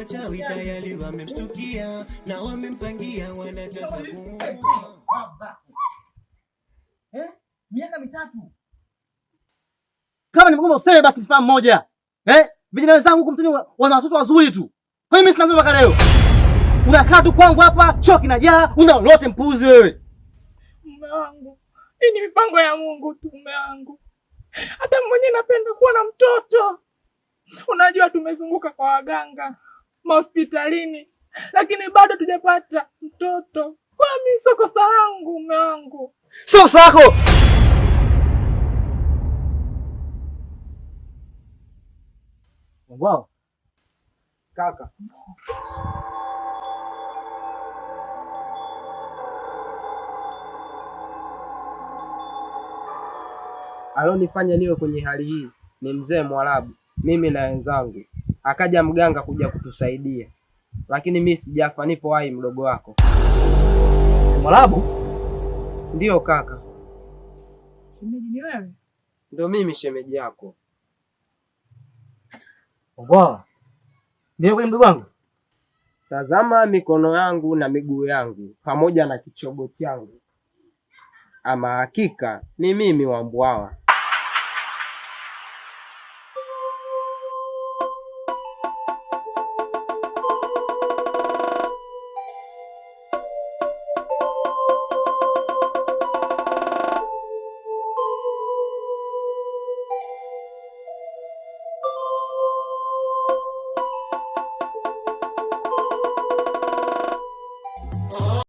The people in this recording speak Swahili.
wachawi tayari wamemshtukia na wamempangia wanataka kumuua. Miaka mitatu. Kama nimegoma useme basi nifahamu moja. Vijana wenzangu huko mtani wana watoto wazuri tu. Kwa hiyo mimi sina mpaka leo. Unakaa tu kwangu hapa, choki na jaa, una lolote mpuzi wewe. Mume wangu. Hii ni mipango ya Mungu tu mume wangu. Hata mwenyewe napenda kuwa na mtoto. Unajua tumezunguka kwa waganga, hospitalini, lakini bado tujapata mtoto. Kwa mimi sio kosa langu mume wangu. Sio kosa lako. Wow. Kaka. Alonifanya niwe kwenye hali hii ni mzee Mwarabu, mimi na wenzangu. Akaja mganga kuja kutusaidia. Lakini mimi sijafa, nipo hai mdogo wako. Mzee Mwarabu? Ndio kaka. Shemeji ni wewe? Ndio mimi shemeji yako. Wow. Ndio kwa mdogo wangu. Tazama mikono yangu na miguu yangu pamoja na kichogo changu. Ama hakika ni mimi Wambwawa.